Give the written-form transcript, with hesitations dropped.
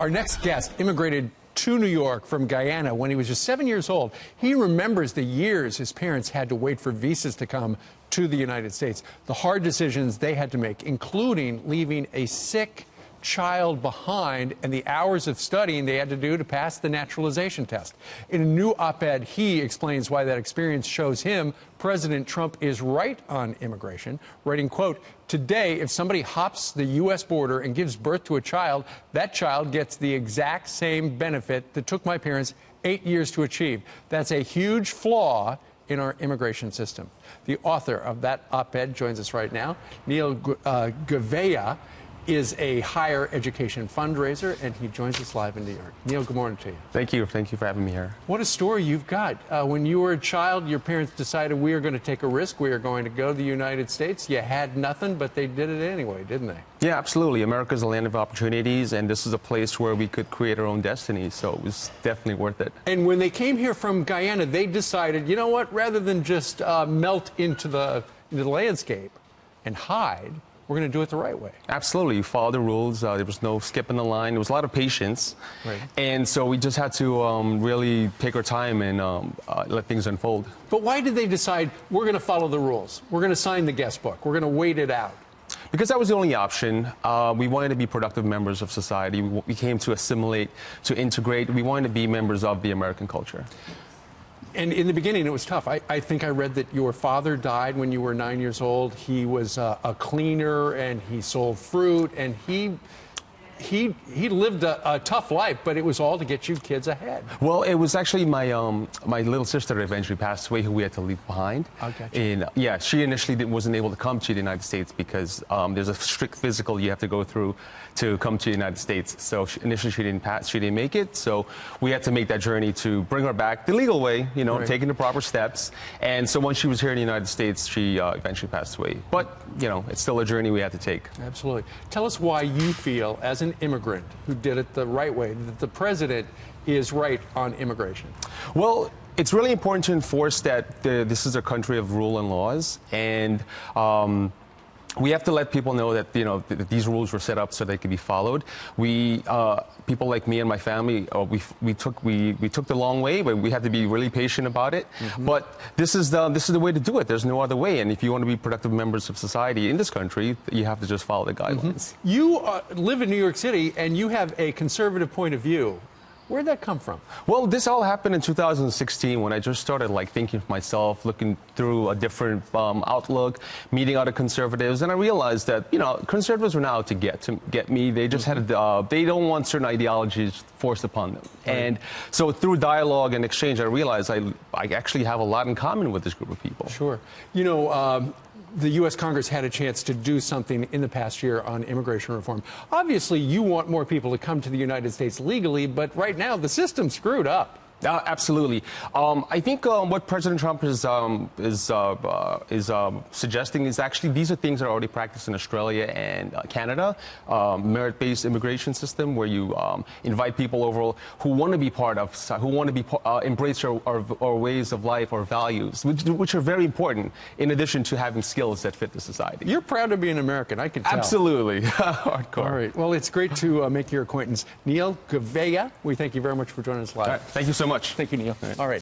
Our next guest immigrated to New York from Guyana when he was just 7 years old. He remembers the years his parents had to wait for visas to come to the United States, the hard decisions they had to make, including leaving a sick child behind and the hours of studying they had to do to pass the naturalization test. In a new op-ed, he explains why that experience shows him President Trump is right on immigration, writing, quote, "Today, if somebody hops the U.S. border and gives birth to a child, that child gets the exact same benefit that took my parents 8 years to achieve. That's a huge flaw in our immigration system." The author of that op-ed joins us right now. Neil Gouveia is a higher education fundraiser, and he joins us live in New York. Neil, good morning to you. Thank you. Thank you for having me here. What a story you've got. When you were a child, your parents decided we are going to take a risk. We are going to go to the United States. You had nothing, but they did it anyway, didn't they? Yeah, absolutely. America's a land of opportunities, and this is a place where we could create our own destiny, so it was definitely worth it. And when they came here from Guyana, they decided, you know what, rather than just melt into the landscape and hide, we're going to do it the right way. Absolutely. You follow the rules. There was no skipping the line. There was a lot of patience. Right. And so we just had to really take our time and let things unfold. But why did they decide we're going to follow the rules? We're going to sign the guest book. We're going to wait it out. Because that was the only option. We wanted to be productive members of society. We came to assimilate, to integrate. We wanted to be members of the American culture. And in the beginning, it was tough. I think I read that your father died when you were 9 years old. He was a cleaner, and he sold fruit, and he lived a tough life, but it was all to get you kids ahead. Well, it was actually my my little sister that eventually passed away, who we had to leave behind. Okay. And yeah, she initially wasn't able to come to the United States because there's a strict physical you have to go through to come to the United States. So initially she didn't pass, she didn't make it. So we had to make that journey to bring her back the legal way, you know, right, taking the proper steps. And so once she was here in the United States, she eventually passed away. But you know, it's still a journey we had to take. Absolutely. Tell us why you feel, as an immigrant who did it the right way, that the president is right on immigration. Well, it's really important to enforce that this is a country of rule and laws, and we have to let people know that, you know, that these rules were set up so they could be followed. We, people like me and my family, we took the long way, but we had to be really patient about it. Mm-hmm. But this is the way to do it. There's no other way. And if you want to be productive members of society in this country, you have to just follow the guidelines. Mm-hmm. You live in New York City, and you have a conservative point of view. Where'd that come from? Well, this all happened in 2016 when I just started thinking of myself, looking through a different outlook, meeting other conservatives, and I realized that, you know, conservatives were now out to get me. They just had they don't want certain ideologies forced upon them. Right. And so through dialogue and exchange, I realized I actually have a lot in common with this group of people. Sure. You know, the U.S. Congress had a chance to do something in the past year on immigration reform. Obviously, you want more people to come to the United States legally, but right now the system's screwed up. Absolutely. I think what President Trump is suggesting is actually these are things that are already practiced in Australia and Canada. Merit-based immigration system where you invite people over who want to be part of, who want to embrace our ways of life, our values, which are very important. In addition to having skills that fit the society. You're proud to be an American, I can tell. Absolutely. Hardcore. All right. Well, it's great to make your acquaintance. Neil Gouveia, we thank you very much for joining us live. All right. Thank you so much. Thank you, Neil. All right.